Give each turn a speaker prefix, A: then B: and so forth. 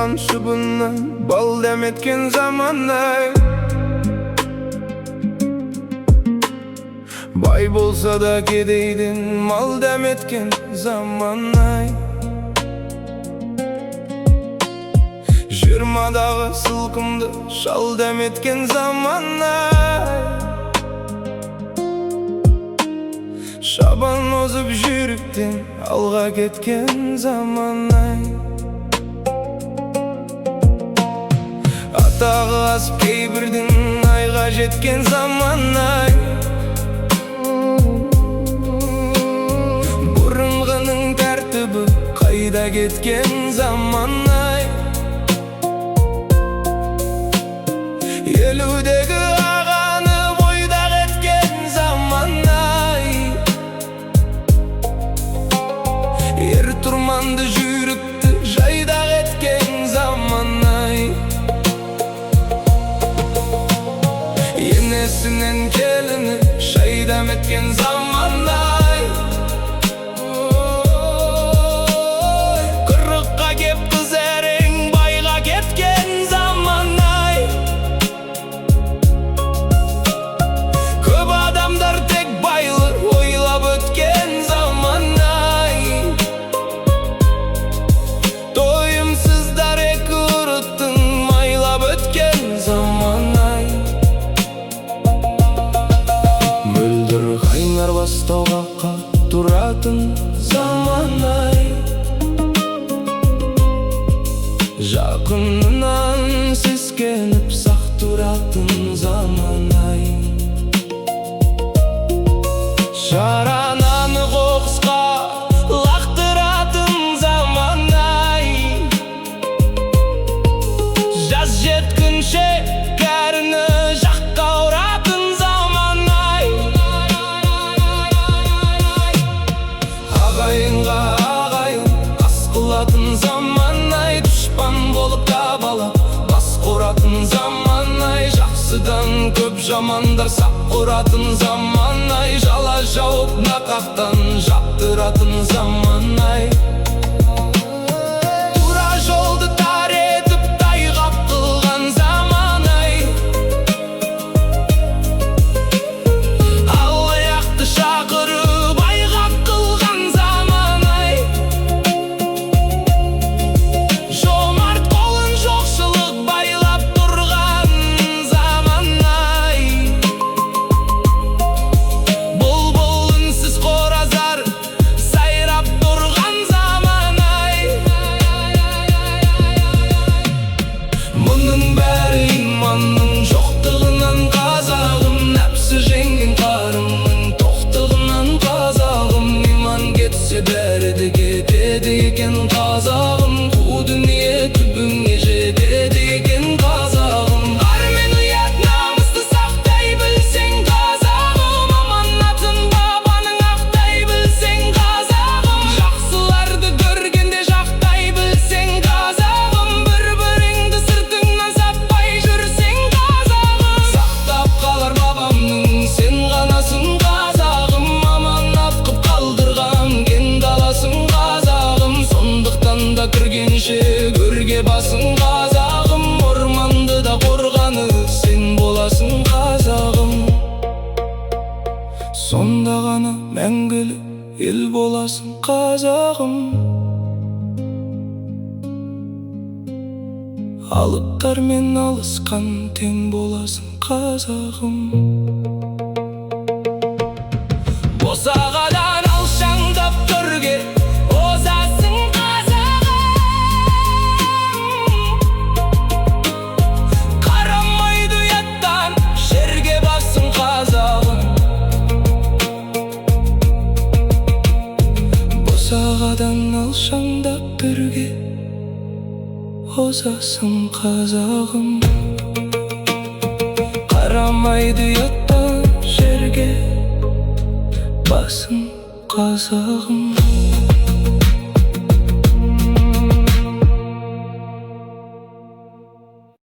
A: Қан шыбыннан бал дәметкен заман-ай. Бай болса да кедейден мал дәметкен заман-ай. Жиырмадағы сылқымды шал дәметкен заман-ай. Шабан озып жүйріктен алға кеткен заман-ай. Атағы асып кейбірдің айға жеткен заман-ай. Бұрынғының тәртібі қайда кеткен заман-ай. Елудегі ағаны бойдақ еткен заман-ай. Ер тұрманды жүйрікті жайдақ еткен заман-ай. Енесінен келіні шайдам еткен заман-ай. Қырыққа кеп қыз әрең байға кеткен заман-ай. Көп адамдар тек байлы ойлап өткен заман-ай. Тойымсыздар екі ұрыттың майлап өткен заман-ай. Мөлдір қайнар бастауға тұратын заман-ай. Жақынынан сескеніп сақ тұратын заман-ай. Шарананы қоқысқа лақтыратын заман-ай. Жаз жеткінші кәріні жаққа ұратын заман-ай. Ағайынға ағайын ас қылатын заман-ай. Дұшпан болып табалап бас құратын заман-ай. Жақсыдан көп жамандар сақ ұратын заман-ай. Жала жауып нақақтан жаптыратын заман-ай. Тура жолды тар етіп тайғап қылған заман-ай. Алаяқты шақырып айғақ қылған заман-ай. Жомарт қолын жоқшылық байлап тұрған заман-ай. Бұлбұл үнсіз қоразар сайрап тұрған заман-ай. Мұның бәрі иманның жоқтығынан қазағым. Нәпсі жеңген қарымның тоқтығынан қазағым. Иман кетсе бәрі де кетеді екен қазағым. Қу дүние түбіңе жетеді екен қазағым. Ар мен ұят намысты сақтай білсең қазағым. Аманатын бабаның ақтай білсең қазағым. Жақсыларды көргенде жақтай білсең қазағым. Бір-біріңді сыртыңнан саппай жүрсең қазағым. Сақтап қалар бабамның сен ғанасың қазағым. Аманат қып қалдырған кен даласың қазағым. Сондықтан да кіргенше көрге басың қазағым. Орманды да қорғаны сен боласың қазағым. Сонда ғана мәңгілі ел боласың қазағым. Алыптармен алысқан тең боласың қазағым. Босағадан алшаңдап төрге озасың қазағым. Қарамайды ұяттан жерге басың қазағым. Босағадан алшаңдап төрге озасың қазағым. Қарамайды ұяттан жерге басың қазағым.